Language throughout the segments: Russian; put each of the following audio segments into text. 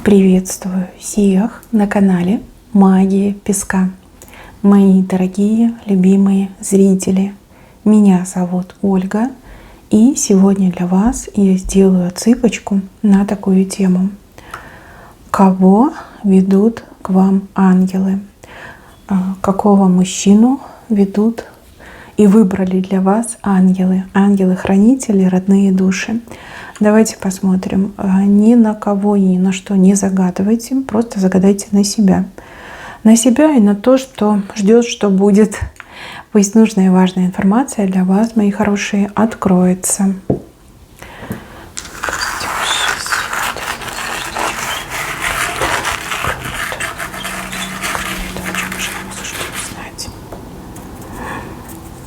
Приветствую всех на канале Магия Песка. Мои дорогие, любимые зрители, меня зовут Ольга, и сегодня для вас я сделаю отсыпочку на такую тему. Кого ведут к вам ангелы? Какого мужчину ведут и выбрали для вас ангелы? Ангелы-хранители, родные души. Давайте посмотрим. Ни на кого и ни на что не загадывайте, просто загадайте на себя. На себя и на то, что ждет, что будет. Пусть нужная и важная информация для вас, мои хорошие, откроется.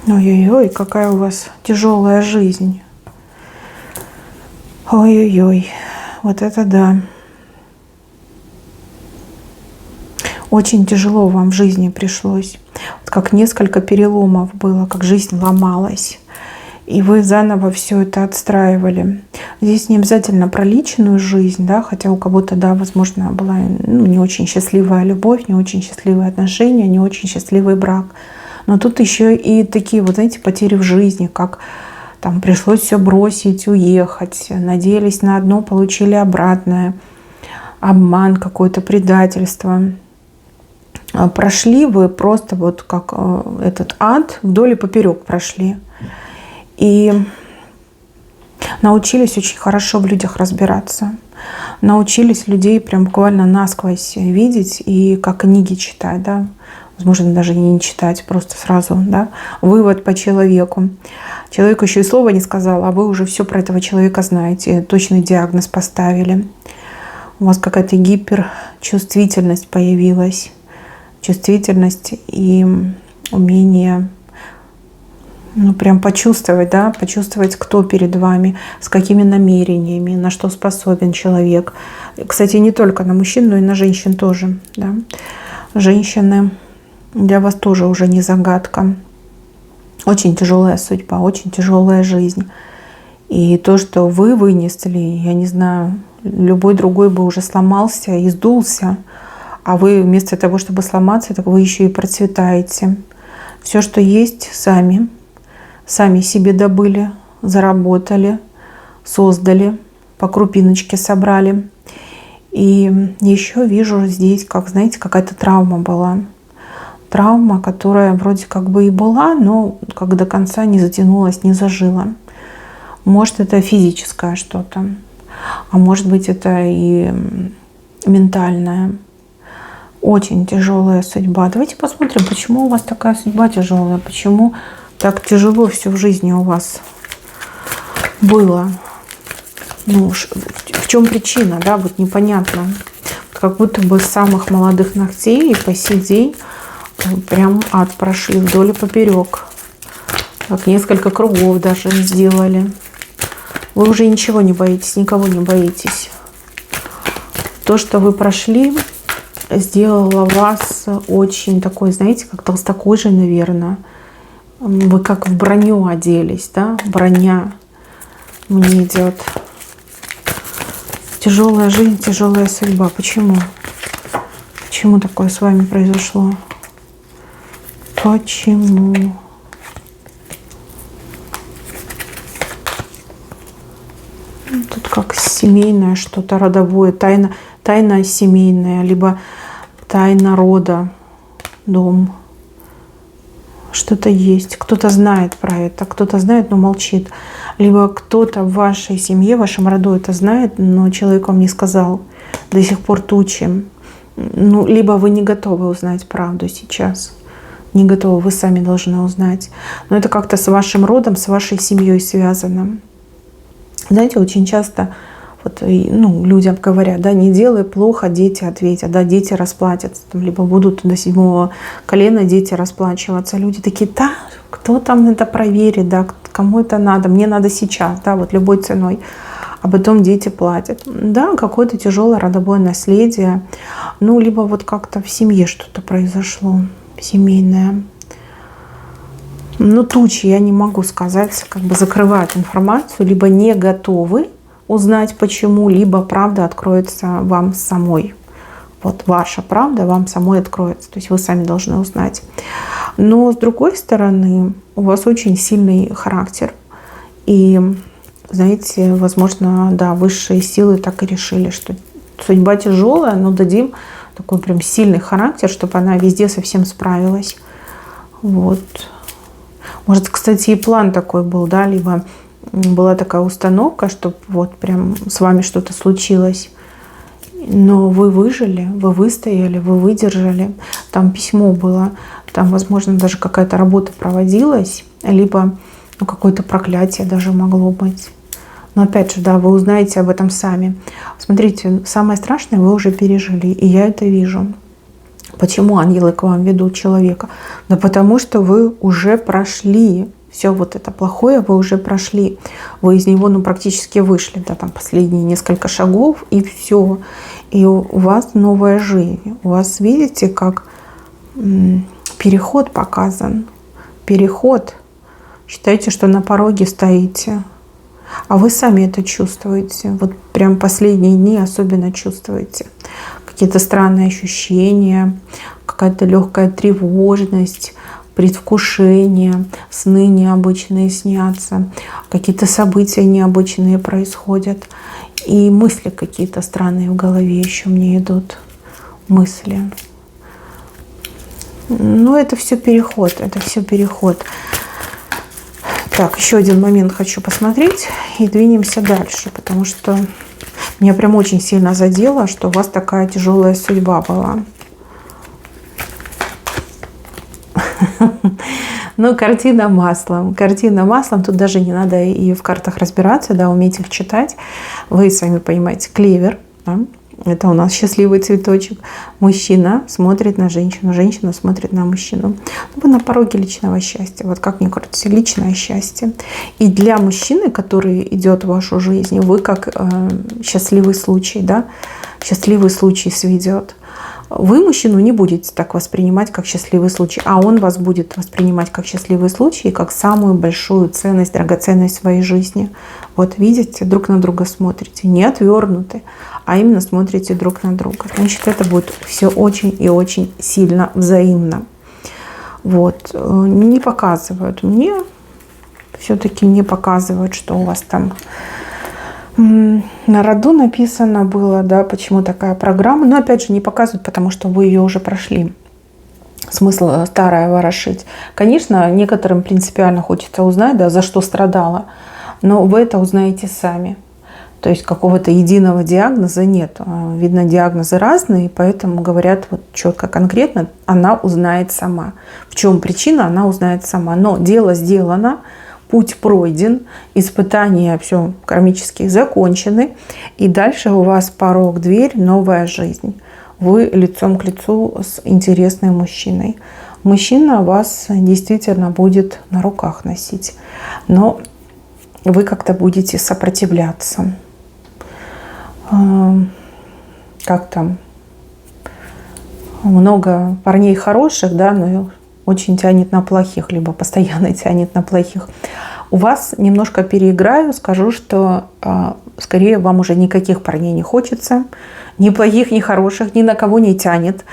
Ой-ой-ой, какая у вас тяжелая жизнь. Ой-ой-ой, вот это да. Очень тяжело вам в жизни пришлось. Вот как несколько переломов было, как жизнь ломалась. И вы заново все это отстраивали. Здесь не обязательно про личную жизнь, да, хотя у кого-то, да, возможно, была не очень счастливая любовь, не очень счастливые отношения, не очень счастливый брак. Но тут еще и такие, вот знаете, потери в жизни, как там пришлось все бросить, уехать, надеялись на одно, получили обратное, обман, какое-то предательство. Прошли вы просто вот как этот ад вдоль и поперек прошли. И научились очень хорошо в людях разбираться. Научились людей прям буквально насквозь видеть и как книги читать, да. Возможно, даже не читать, просто сразу, да, вывод по человеку. Человек еще и слова не сказал, а вы уже все про этого человека знаете, точный диагноз поставили. У вас какая-то гиперчувствительность появилась. Чувствительность и умение, прям почувствовать, да, почувствовать, кто перед вами, с какими намерениями, на что способен человек. Кстати, не только на мужчин, но и на женщин тоже, да. Женщины для вас тоже уже не загадка. Очень тяжелая судьба, очень тяжелая жизнь. И то, что вы вынесли, я не знаю, любой другой бы уже сломался и сдулся, а вы вместо того, чтобы сломаться, так вы еще и процветаете. Все, что есть, сами себе добыли, заработали, создали, по крупиночке собрали. И еще вижу здесь, как, знаете, какая-то травма была. Травма, которая вроде как бы и была, но как до конца не затянулась, не зажила. Может, это физическое что-то, а может быть, это и ментальное. Очень тяжелая судьба. Давайте посмотрим, почему у вас такая судьба тяжелая, почему так тяжело все в жизни у вас было. В чем причина, да, вот непонятно. Как будто бы с самых молодых ногтей и по сей день прям ад прошли вдоль и поперек. Как несколько кругов даже сделали. Вы уже ничего не боитесь, никого не боитесь. То, что вы прошли, сделало вас очень такой, знаете, как толстокожий, наверное. Вы как в броню оделись, да? Броня мне идет. Тяжелая жизнь, тяжелая судьба. Почему? Почему такое с вами произошло? Почему? Тут как семейное что-то, родовое, тайна семейная, либо тайна рода, дом. Что-то есть. Кто-то знает про это, кто-то знает, но молчит. Либо кто-то в вашей семье, в вашем роду это знает, но человек вам не сказал. До сих пор тучи. Либо вы не готовы узнать правду сейчас. Не готовы, вы сами должны узнать. Но это как-то с вашим родом, с вашей семьей связано. Знаете, очень часто вот, людям говорят, да, не делай плохо, дети ответят, да, дети расплатятся, либо будут до 7-го колена дети расплачиваться. Люди такие, да, кто там это проверит, да, кому это надо, мне надо сейчас, да, вот любой ценой. А потом дети платят. Да, какое-то тяжелое родовое наследие, либо вот как-то в семье что-то произошло, семейное. Тучи, я не могу сказать, как бы закрывают информацию, либо не готовы узнать почему, либо правда откроется вам самой. Вот ваша правда вам самой откроется, то есть вы сами должны узнать. Но с другой стороны, у вас очень сильный характер. И, знаете, возможно, да, высшие силы так и решили, что судьба тяжелая, но дадим такой прям сильный характер, чтобы она везде со всем справилась. Вот. Может, кстати, и план такой был, да, либо была такая установка, чтобы вот прям с вами что-то случилось. Но вы выжили, вы выстояли, вы выдержали. Там письмо было, там, возможно, даже какая-то работа проводилась, либо какое-то проклятие даже могло быть. Но опять же, да, вы узнаете об этом сами. Смотрите, самое страшное вы уже пережили, и я это вижу. Почему ангелы к вам ведут человека? Да потому что вы уже прошли. Все вот это плохое вы уже прошли. Вы из него практически вышли. Да, там последние несколько шагов и все. И у вас новая жизнь. У вас, видите, как переход показан. Переход. Считайте, что на пороге стоите. А вы сами это чувствуете. Вот прям последние дни особенно чувствуете. Какие-то странные ощущения, какая-то легкая тревожность, предвкушение, сны необычные снятся, какие-то события необычные происходят. И мысли какие-то странные в голове еще мне идут. Мысли. Ну, это все переход, это все переход. Так, еще один момент хочу посмотреть и двинемся дальше, потому что меня прям очень сильно задело, что у вас такая тяжелая судьба была. Ну, картина маслом. Картина маслом. Тут даже не надо и в картах разбираться, да, уметь их читать. Вы сами понимаете, клевер. Да? Это у нас счастливый цветочек. Мужчина смотрит на женщину, женщина смотрит на мужчину. Вы на пороге личного счастья. Вот как ни крути, личное счастье. И для мужчины, который идет в вашу жизнь, вы как счастливый случай, да, счастливый случай сведет. Вы мужчину не будете так воспринимать, как счастливый случай, а он вас будет воспринимать как счастливый случай, как самую большую ценность, драгоценность своей жизни. Вот видите, друг на друга смотрите, не отвернуты, а именно смотрите друг на друга. Значит, это будет все очень и очень сильно взаимно. Вот. Не показывают мне, все-таки не показывают, что у вас там на роду написано было, да, почему такая программа. Но опять же не показывают, потому что вы ее уже прошли. Смысл старое ворошить. Конечно, некоторым принципиально хочется узнать, да, за что страдала, но вы это узнаете сами. То есть какого-то единого диагноза нет. Видно, диагнозы разные, поэтому говорят вот четко, конкретно, она узнает сама. В чем причина, она узнает сама. Но дело сделано, путь пройден, испытания все кармические закончены, и дальше у вас порог, дверь, новая жизнь. Вы лицом к лицу с интересным мужчиной. Мужчина вас действительно будет на руках носить, но вы как-то будете сопротивляться. Как там? Много парней хороших, да, но очень тянет на плохих, либо постоянно тянет на плохих. У вас немножко переиграю, скажу, что скорее вам уже никаких парней не хочется. Ни плохих, ни хороших, ни на кого не тянет.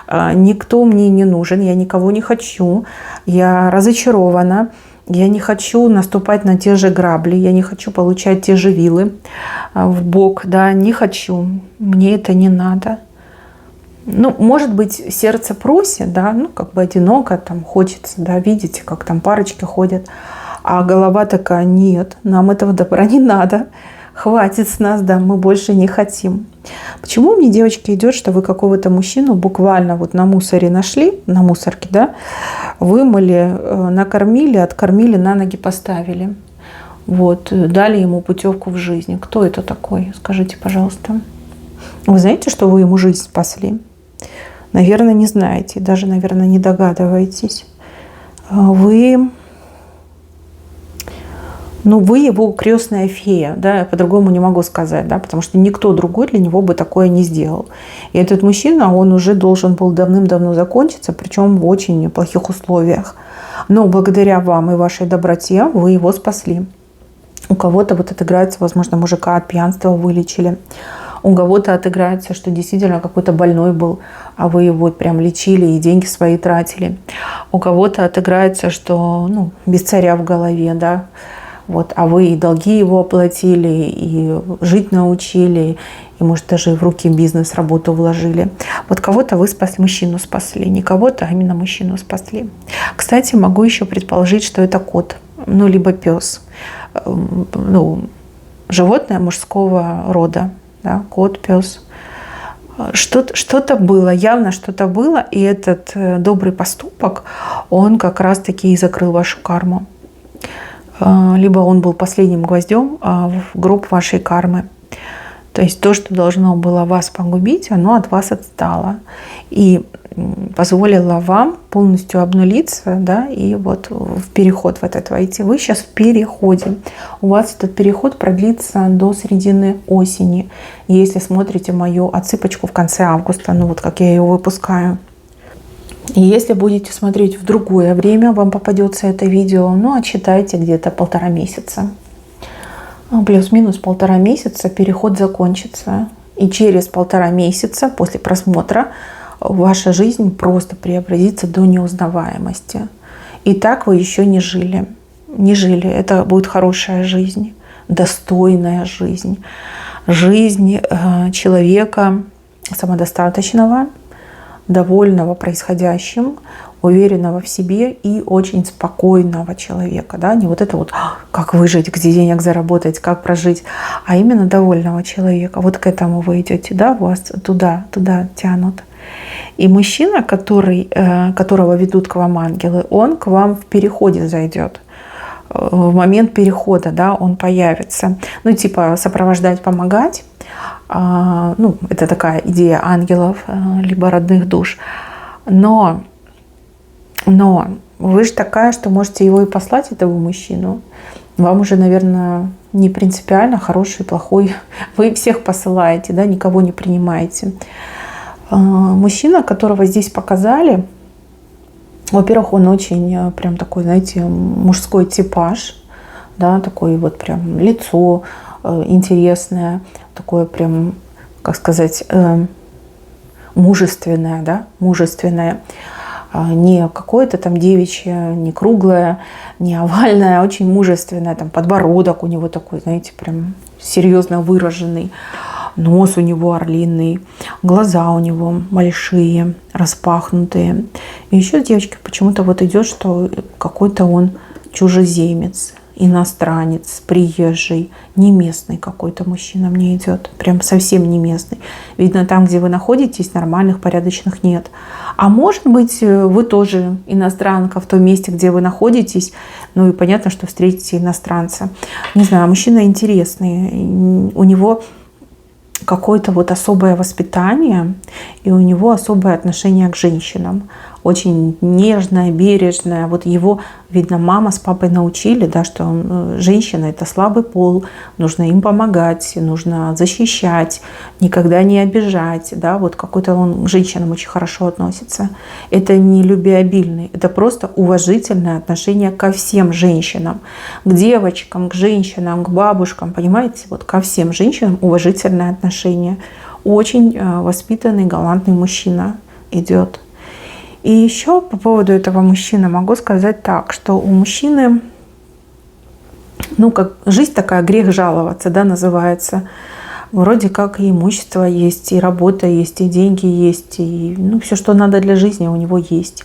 Никто мне не нужен, я никого не хочу. Я разочарована. Я не хочу наступать на те же грабли, я не хочу получать те же вилы в бок, да, не хочу. Мне это не надо. Ну, может быть, сердце просит, да, ну, как бы одиноко, там, хочется, да, видите, как там парочки ходят, а голова такая, нет, нам этого добра не надо, хватит с нас, да, мы больше не хотим. Почему мне, девочки, идет, что вы какого-то мужчину буквально вот на мусоре нашли, на мусорке, да, вымыли, накормили, откормили, на ноги поставили, вот, дали ему путевку в жизнь. Кто это такой? Скажите, пожалуйста. Вы знаете, что вы ему жизнь спасли? Наверное, не знаете, даже, наверное, не догадываетесь. Вы его крестная фея, да, я по-другому не могу сказать, да, потому что никто другой для него бы такое не сделал. И этот мужчина, он уже должен был давным-давно закончиться, причем в очень плохих условиях. Но благодаря вам и вашей доброте вы его спасли. У кого-то вот отыграется, возможно, мужика от пьянства вылечили. У кого-то отыграется, что действительно какой-то больной был, а вы его прям лечили и деньги свои тратили. У кого-то отыграется, что без царя в голове, да, вот, а вы и долги его оплатили, и жить научили, и, может, даже в руки бизнес, работу вложили. Вот кого-то вы мужчину спасли, не кого-то, а именно мужчину спасли. Кстати, могу еще предположить, что это кот, либо пес. Животное мужского рода, да, кот, пес. Что-то было, явно что-то было, и этот добрый поступок, он как раз-таки и закрыл вашу карму. Либо он был последним гвоздем в гроб вашей кармы. То есть то, что должно было вас погубить, оно от вас отстало. И позволило вам полностью обнулиться, да, и вот в переход в этот войти. Вы сейчас в переходе. У вас этот переход продлится до середины осени. Если смотрите мою отсыпочку в конце августа, вот как я ее выпускаю. И если будете смотреть в другое время, вам попадется это видео, отсчитайте где-то 1,5 месяца. Плюс-минус 1,5 месяца переход закончится. И через 1,5 месяца после просмотра ваша жизнь просто преобразится до неузнаваемости. И так вы еще не жили. Не жили. Это будет хорошая жизнь, достойная жизнь. Жизнь человека самодостаточного, довольного происходящим, уверенного в себе и очень спокойного человека. Да? Не вот это вот, как выжить, где денег заработать, как прожить, а именно довольного человека. Вот к этому вы идете, да, вас туда тянут. И мужчина, которого ведут к вам ангелы, он к вам в переходе зайдет. В момент перехода, да, он появится. Типа сопровождать, помогать. Это такая идея ангелов, либо родных душ. Но вы же такая, что можете его и послать, этого мужчину. Вам уже, наверное, не принципиально, хороший, плохой. Вы всех посылаете, да, никого не принимаете. Мужчина, которого здесь показали, во-первых, он очень прям такой, знаете, мужской типаж, да, такой вот прям лицо интересное, такое прям, как сказать, мужественное, да, мужественное. Не какое-то там девичье, не круглое, не овальное, а очень мужественное. Там подбородок у него такой, знаете, прям серьезно выраженный. Нос у него орлиный, глаза у него большие, распахнутые. И еще девочки почему-то вот идет, что какой-то он чужеземец, иностранец, приезжий, не местный какой-то мужчина мне идет, прям совсем не местный. Видно, там, где вы находитесь, нормальных, порядочных нет. А может быть, вы тоже иностранка в том месте, где вы находитесь, и понятно, что встретите иностранца. Не знаю, мужчина интересный, у него какое-то вот особое воспитание, и у него особое отношение к женщинам. Очень нежное, бережное. Вот его, видно, мама с папой научили, да, что женщина – это слабый пол, нужно им помогать, нужно защищать, никогда не обижать. Да, вот какой-то он к женщинам очень хорошо относится. Это не любвеобильный, это просто уважительное отношение ко всем женщинам. К девочкам, к женщинам, к бабушкам, понимаете? Вот ко всем женщинам уважительное отношение. Очень воспитанный, галантный мужчина идет. И еще по поводу этого мужчины могу сказать так, что у мужчины, как жизнь такая, грех жаловаться, да, называется. Вроде как и имущество есть, и работа есть, и деньги есть, и все, что надо для жизни, у него есть.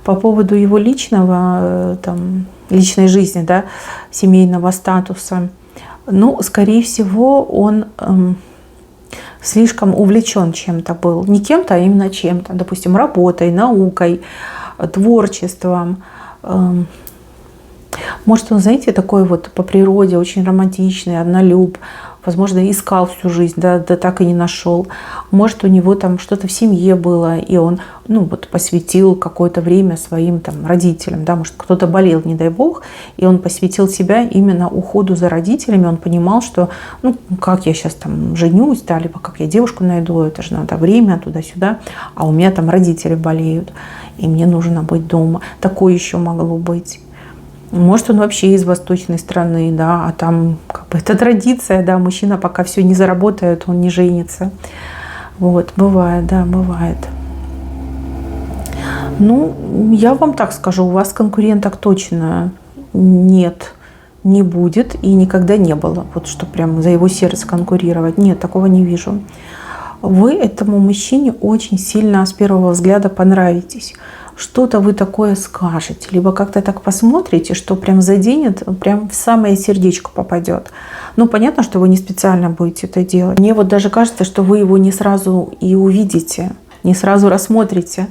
По поводу его личной жизни, да, семейного статуса, скорее всего, он слишком увлечен чем-то был. Не кем-то, а именно чем-то. Допустим, работой, наукой, творчеством. Может, он, знаете, такой вот по природе очень романтичный, однолюб. Возможно, искал всю жизнь, да так и не нашел. Может, у него там что-то в семье было, и он посвятил какое-то время своим родителям. Да? Может, кто-то болел, не дай бог, и он посвятил себя именно уходу за родителями. Он понимал, что как я сейчас женюсь, да, либо как я девушку найду, это же надо время туда-сюда, а у меня родители болеют, и мне нужно быть дома. Такое еще могло быть. Может, он вообще из восточной страны, да, а там как бы это традиция, да, мужчина пока все не заработает, он не женится. Вот, бывает, да, бывает. Ну, я вам так скажу, у вас конкуренток точно нет, не будет и никогда не было. Вот что прям за его сердце конкурировать. Нет, такого не вижу. Вы этому мужчине очень сильно с первого взгляда понравитесь. Что-то вы такое скажете, либо как-то так посмотрите, что прям заденет, прям в самое сердечко попадет. Ну, понятно, что вы не специально будете это делать. Мне вот даже кажется, что вы его не сразу и увидите, не сразу рассмотрите.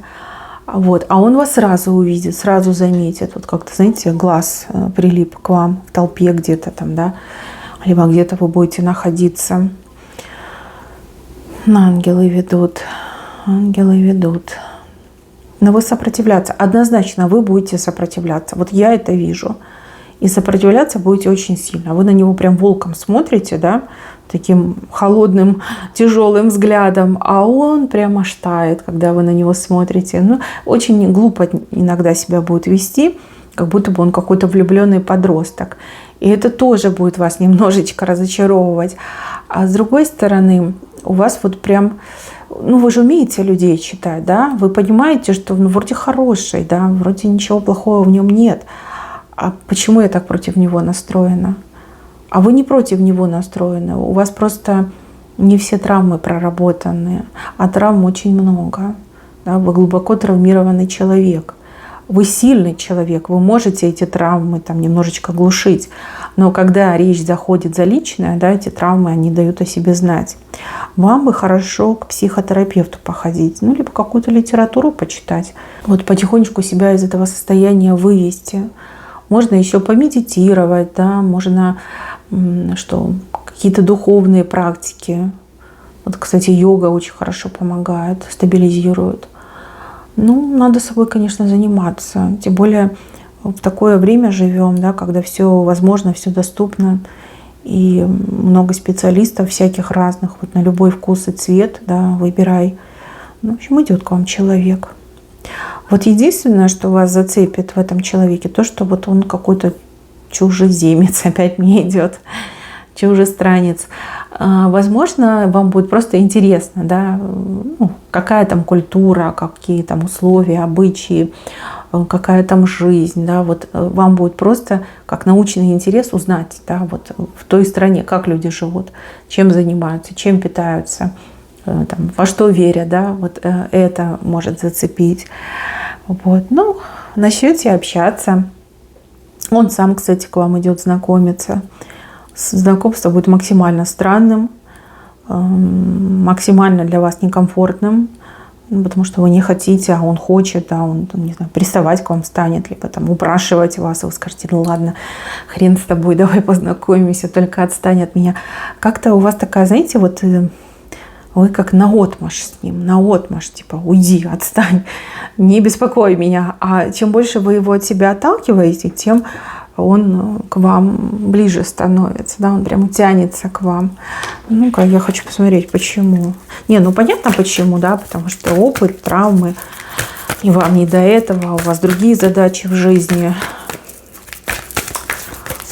Вот. А он вас сразу увидит, сразу заметит. Вот как-то, знаете, глаз прилип к вам в толпе где-то там, да, либо где-то вы будете находиться. Ангелы ведут, ангелы ведут. Но вы сопротивляться, однозначно вы будете сопротивляться. Вот я это вижу. И сопротивляться будете очень сильно. Вы на него прям волком смотрите, да, таким холодным, тяжелым взглядом, а он прямо аж тает, когда вы на него смотрите. Ну, очень глупо иногда себя будет вести, как будто бы он какой-то влюбленный подросток. И это тоже будет вас немножечко разочаровывать. А с другой стороны, у вас вот прям, ну вы же умеете людей читать, да, вы понимаете, что ну, вроде хороший, да, вроде ничего плохого в нем нет. А почему я так против него настроена? А вы не против него настроены. У вас просто не все травмы проработаны, а травм очень много. Да? Вы глубоко травмированный человек. Вы сильный человек, вы можете эти травмы там немножечко глушить. Но когда речь заходит за личное, да, эти травмы, они дают о себе знать. Вам бы хорошо к психотерапевту походить, ну, либо какую-то литературу почитать. Вот потихонечку себя из этого состояния вывести. Можно еще помедитировать, да, можно что, какие-то духовные практики. Вот, кстати, йога очень хорошо помогает, стабилизирует. Ну, надо собой, конечно, заниматься. Тем более в такое время живем, да, когда все возможно, все доступно. И много специалистов всяких разных, вот на любой вкус и цвет, да, выбирай. Ну, в общем, идет к вам человек. Вот единственное, что вас зацепит в этом человеке, то, что вот он какой-то чужеземец, опять мне идет, чужестранец. Возможно, вам будет просто интересно, да, ну, какая там культура, какие там условия, обычаи, какая там жизнь, да, вот вам будет просто как научный интерес узнать, да, вот в той стране, как люди живут, чем занимаются, чем питаются, там, во что верят, да, вот это может зацепить. Вот. Ну, начнете общаться. Он сам, кстати, к вам идет знакомиться. Знакомство будет максимально странным, максимально для вас некомфортным, потому что вы не хотите, а он хочет, а он, не знаю, приставать к вам станет, либо там упрашивать вас, и вы скажете: ну ладно, хрен с тобой, давай познакомимся, только отстань от меня. Как-то у вас такая, знаете, вот вы как наотмашь с ним, наотмашь, типа уйди, отстань, не беспокой меня. А чем больше вы его от себя отталкиваете, тем он к вам ближе становится, да, он прямо тянется к вам. Ну-ка, я хочу посмотреть, почему. Не, ну понятно почему, да, потому что опыт, травмы, и вам не до этого, у вас другие задачи в жизни.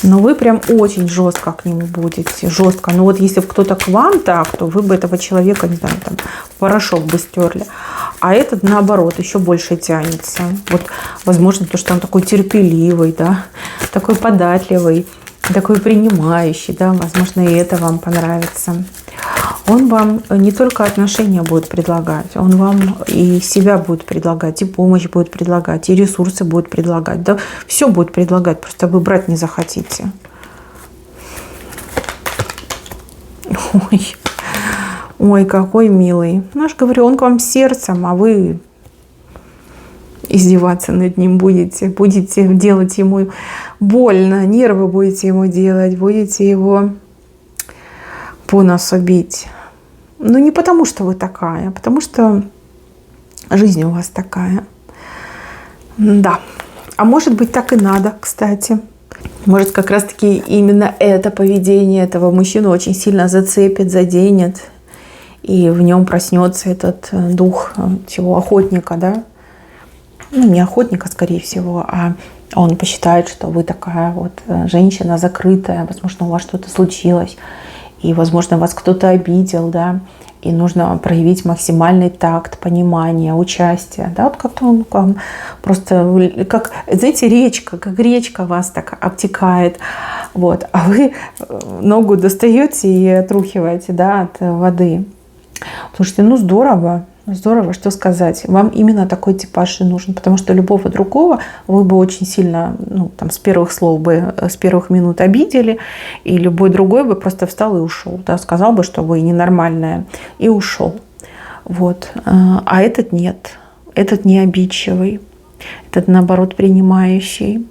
Но вы прям очень жестко к нему будете, жестко. Но вот если бы кто-то к вам так, то вы бы этого человека, не знаю, там, в порошок бы стерли. А этот, наоборот, еще больше тянется. Вот, возможно, то, что он такой терпеливый, да, такой податливый, такой принимающий, да, возможно, и это вам понравится. Он вам не только отношения будет предлагать, он вам и себя будет предлагать, и помощь будет предлагать, и ресурсы будет предлагать. Да, все будет предлагать, просто вы брать не захотите. Ой, ой, какой милый. Ну, я же говорю, он к вам сердцем, а вы издеваться над ним будете. Будете делать ему больно, нервы будете ему делать, будете его по носу бить. Ну, не потому, что вы такая, а потому что жизнь у вас такая. Да. А может быть, так и надо, кстати. Может, как раз-таки именно это поведение этого мужчину очень сильно зацепит, заденет. И в нем проснется этот дух чего, охотника, да? Ну, не охотника, скорее всего, а Он посчитает, что вы такая вот женщина закрытая, возможно, у вас что-то случилось, и, возможно, вас кто-то обидел, да, и нужно проявить максимальный такт, понимание, участие, да, вот как-то он вам просто, как, знаете, речка, как речка вас так обтекает, вот, а вы ногу достаете и отрухиваете, да, от воды. Слушайте, ну здорово. Здорово, что сказать. Вам именно такой типаж и нужен, потому что любого другого вы бы очень сильно, ну, там, с первых слов бы, с первых минут обидели, и любой другой бы просто встал и ушел, да, сказал бы, что вы ненормальная, и ушел. Вот. А этот нет. Этот не обидчивый. Этот, наоборот, принимающий.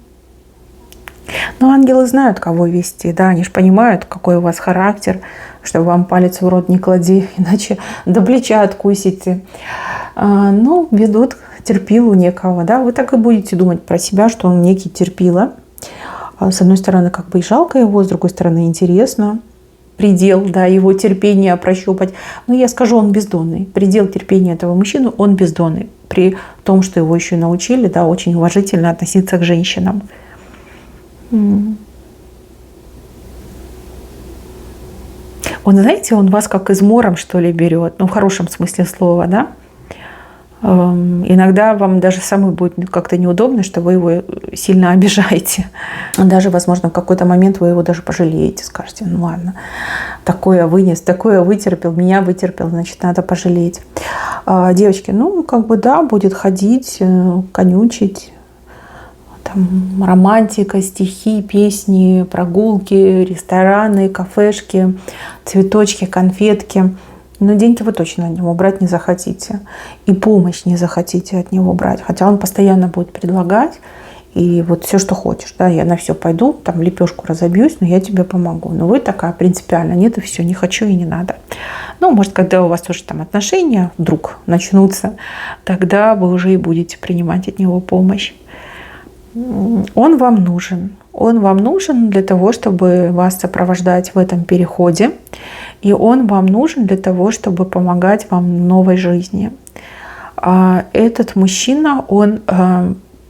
Но ангелы знают, кого вести, да, они же понимают, какой у вас характер, чтобы вам палец в рот не клади, иначе до плеча откусите. Ну, ведут терпилу некого, да, вы так и будете думать про себя, что он некий терпила. С одной стороны, как бы и жалко его, с другой стороны, интересно. Предел, да, его терпения прощупать. Но я скажу, он бездонный. Предел терпения этого мужчины, он бездонный. При том, что его еще и научили, да, очень уважительно относиться к женщинам. Он, знаете, он вас как измором, что ли, берет. Ну, в хорошем смысле слова, да. Иногда вам даже самой будет как-то неудобно, что вы его сильно обижаете. Даже, возможно, в какой-то момент вы его даже пожалеете. Скажете, ну ладно, такое вынес, такое вытерпел, меня вытерпел, значит, надо пожалеть. Девочки, ну, как бы, да, будет ходить, конючить. Там романтика, стихи, песни, прогулки, рестораны, кафешки, цветочки, конфетки. Но деньги вы точно от него брать не захотите. И помощь не захотите от него брать. Хотя он постоянно будет предлагать. И вот все, что хочешь. Да, я на все пойду, там лепешку разобьюсь, но я тебе помогу. Но вы такая принципиально. Нет, и все, не хочу и не надо. Ну, может, когда у вас тоже там отношения вдруг начнутся, тогда вы уже и будете принимать от него помощь. Он вам нужен. Он вам нужен для того, чтобы вас сопровождать в этом переходе. И он вам нужен для того, чтобы помогать вам в новой жизни. Этот мужчина, он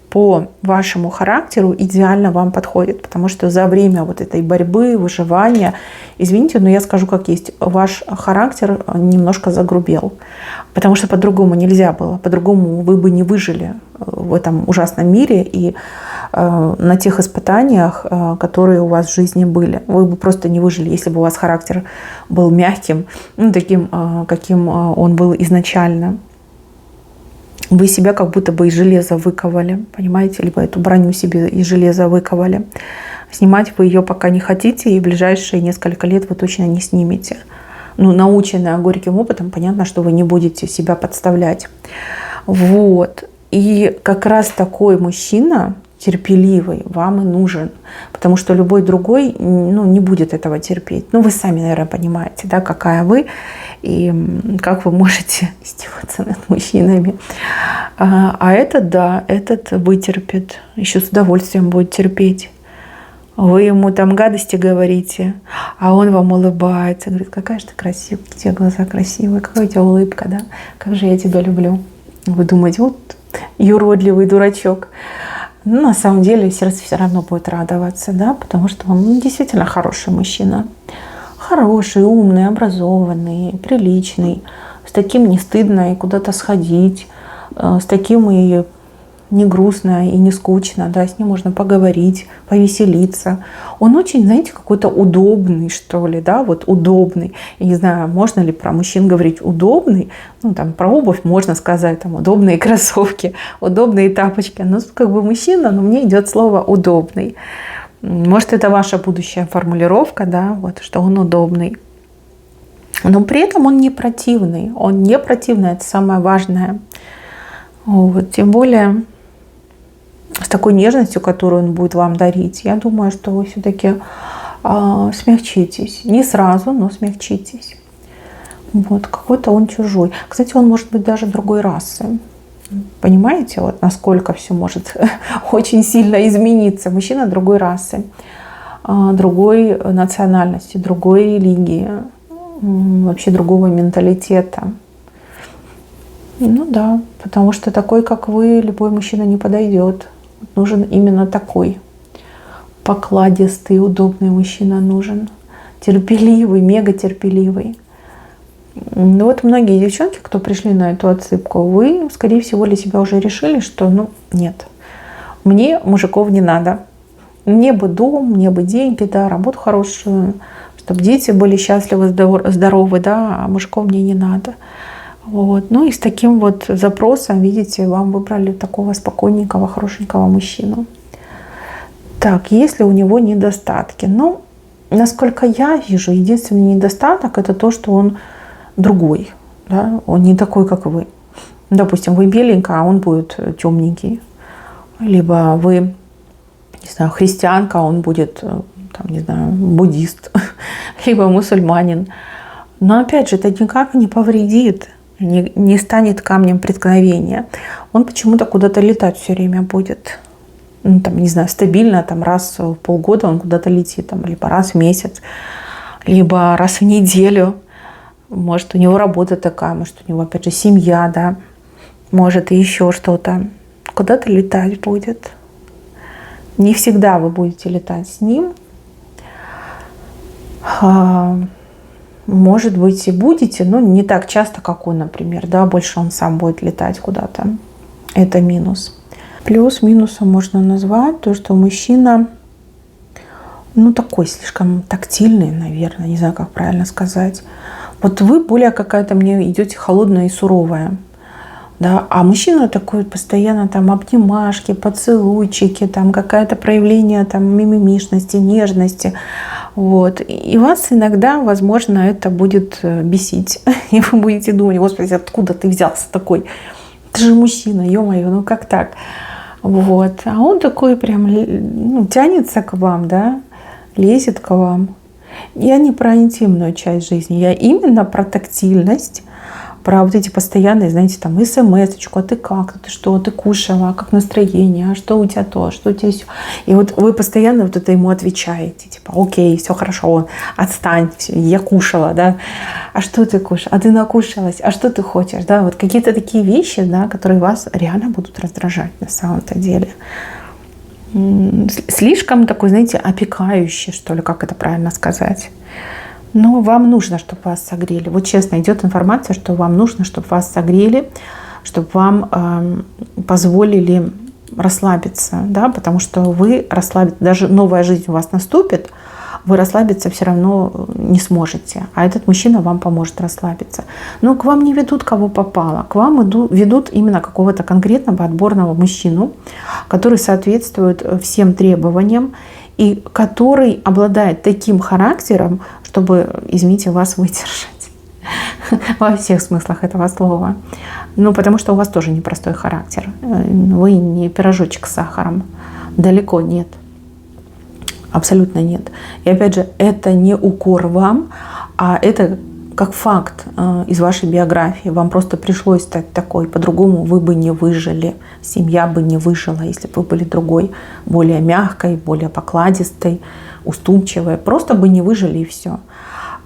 по вашему характеру идеально вам подходит. Потому что за время вот этой борьбы, выживания, извините, но я скажу как есть, ваш характер немножко загрубел. Потому что по-другому нельзя было. По-другому вы бы не выжили в этом ужасном мире и на тех испытаниях, которые у вас в жизни были. Вы бы просто не выжили, если бы у вас характер был мягким, ну, таким, каким он был изначально. Вы себя как будто бы из железа выковали, понимаете? Либо эту броню себе из железа выковали. Снимать вы ее пока не хотите, и в ближайшие несколько лет вы точно не снимете. Ну, наученная горьким опытом, понятно, что вы не будете себя подставлять. Вот. И как раз такой мужчина, терпеливый, вам и нужен. Потому что любой другой, ну, не будет этого терпеть. Ну, вы сами, наверное, понимаете, да, какая вы и как вы можете издеваться над мужчинами. А этот, да, этот вытерпит. Еще с удовольствием будет терпеть. Вы ему там гадости говорите, а он вам улыбается. Говорит, какая же ты красивая, у тебя глаза красивые, какая у тебя улыбка, да? Как же я тебя люблю. Вы думаете, вот юродливый дурачок. Но на самом деле сердце все равно будет радоваться, да, потому что он действительно хороший мужчина. Хороший, умный, образованный, приличный. С таким не стыдно и куда-то сходить. С таким и не грустно, и не скучно. Да, с ним можно поговорить, повеселиться. Он очень, знаете, какой-то удобный, что ли, да, вот удобный. Я не знаю, можно ли про мужчин говорить удобный. Ну, там, про обувь можно сказать, там, удобные кроссовки, удобные тапочки. Но как бы мужчина, но мне идет слово удобный. Может, это ваша будущая формулировка, да, вот, что он удобный. Но при этом он не противный. Он не противный, это самое важное. Вот, тем более с такой нежностью, которую он будет вам дарить, я думаю, что вы все-таки смягчитесь. Не сразу, но смягчитесь. Вот, какой-то он чужой. Кстати, он может быть даже другой расы. Понимаете, вот насколько все может очень сильно измениться. Мужчина другой расы, другой национальности, другой религии, вообще другого менталитета. Ну да, потому что такой, как вы, любой мужчина не подойдет. Нужен именно такой покладистый, удобный мужчина нужен. Терпеливый, мега терпеливый. Ну вот многие девчонки, кто пришли на эту отсыпку, вы, скорее всего, для себя уже решили, что нет, мне мужиков не надо. Мне бы дом, мне бы деньги, да, работу хорошую, чтобы дети были счастливы, здоровы, да, а мужиков мне не надо. Вот. Ну и с таким вот запросом, видите, вам выбрали такого спокойненького, хорошенького мужчину. Так, есть ли у него недостатки? Ну, насколько я вижу, единственный недостаток — это то, что он другой. Да? Он не такой, как вы. Допустим, вы беленькая, а он будет темненький. Либо вы, не знаю, христианка, а он будет, там, не знаю, буддист. Либо мусульманин. Но опять же, это никак не повредит, не станет камнем преткновения. Он почему-то куда-то летать все время будет. Ну, там, не знаю, стабильно, там, раз в полгода он куда-то летит, там, либо раз в месяц, либо раз в неделю. Может, у него работа такая, может, у него, опять же, семья, да, может, и еще что-то. Куда-то летать будет. Не всегда вы будете летать с ним. Может быть, и будете, но не так часто, как он, например, да, больше он сам будет летать куда-то. Это минус. Плюс минусом можно назвать то, что мужчина, такой слишком тактильный, наверное, не знаю, как правильно сказать. Вот вы более какая-то мне идете холодная и суровая, да, а мужчина такой постоянно там обнимашки, поцелуйчики, там какое-то проявление там мимимишности, нежности, вот. И вас иногда, возможно, это будет бесить, и вы будете думать: господи, откуда ты взялся такой? Ты же мужчина, ё-моё, как так? Вот. А он такой прям тянется к вам, да, лезет к вам. Я не про интимную часть жизни, я именно про тактильность, про вот эти постоянные, знаете, там смс-очку: а ты как, ты что, ты кушала, как настроение, а что у тебя то, что у тебя все. И вот вы постоянно вот это ему отвечаете, типа: окей, все хорошо, отстань, я кушала, да, а что ты кушаешь, а ты накушалась, а что ты хочешь, да, вот какие-то такие вещи, да, которые вас реально будут раздражать на самом-то деле. Слишком такой, знаете, опекающий, что ли, как это правильно сказать. Но вам нужно, чтобы вас согрели. Вот честно, идет информация, что вам нужно, чтобы вас согрели, чтобы вам позволили расслабиться, да, потому что вы расслабитесь, даже новая жизнь у вас наступит, вы расслабиться все равно не сможете, а этот мужчина вам поможет расслабиться. Но к вам не ведут кого попало, к вам ведут именно какого-то конкретного отборного мужчину, который соответствует всем требованиям и который обладает таким характером, чтобы, извините, вас выдержать. Во всех смыслах этого слова. Потому что у вас тоже непростой характер. Вы не пирожочек с сахаром. Далеко нет. Абсолютно нет. И опять же, это не укор вам, а это как факт из вашей биографии. Вам просто пришлось стать такой, по-другому вы бы не выжили. Семья бы не выжила, если бы вы были другой, более мягкой, более покладистой, уступчивой. Просто бы не выжили, и все.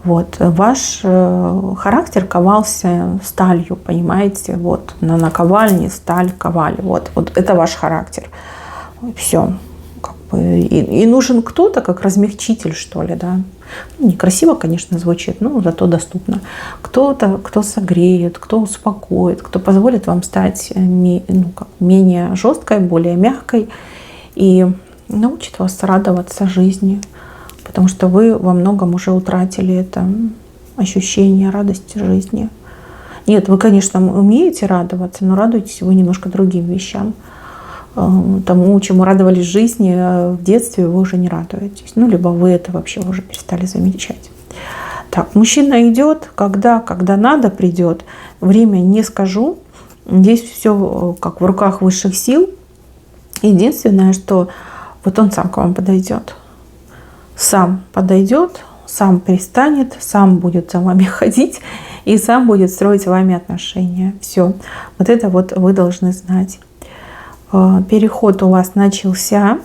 Вот. Ваш характер ковался сталью, понимаете? Вот. На наковальне сталь ковали. Вот это ваш характер. Все. И нужен кто-то как размягчитель, что ли, да. Некрасиво, конечно, звучит, но зато доступно. Кто-то, кто согреет, кто успокоит, кто позволит вам стать менее жесткой, более мягкой и научит вас радоваться жизни. Потому что вы во многом уже утратили это ощущение радости жизни. Нет, вы, конечно, умеете радоваться, но радуетесь вы немножко другим вещам. Тому, чему радовались в жизни, в детстве вы уже не радуетесь. Либо вы это вообще уже перестали замечать. Так, мужчина идет, когда надо, придет. Время не скажу. Здесь все как в руках высших сил. Единственное, что вот он сам к вам подойдет. Сам подойдет, сам пристанет, сам будет за вами ходить и сам будет строить с вами отношения. Все. Вот это вот вы должны знать. Переход у вас начался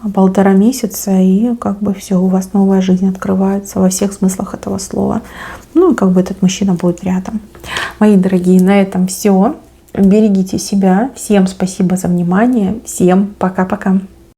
1,5 месяца, и все, у вас новая жизнь открывается во всех смыслах этого слова. И этот мужчина будет рядом. Мои дорогие, на этом все. Берегите себя. Всем спасибо за внимание. Всем пока-пока.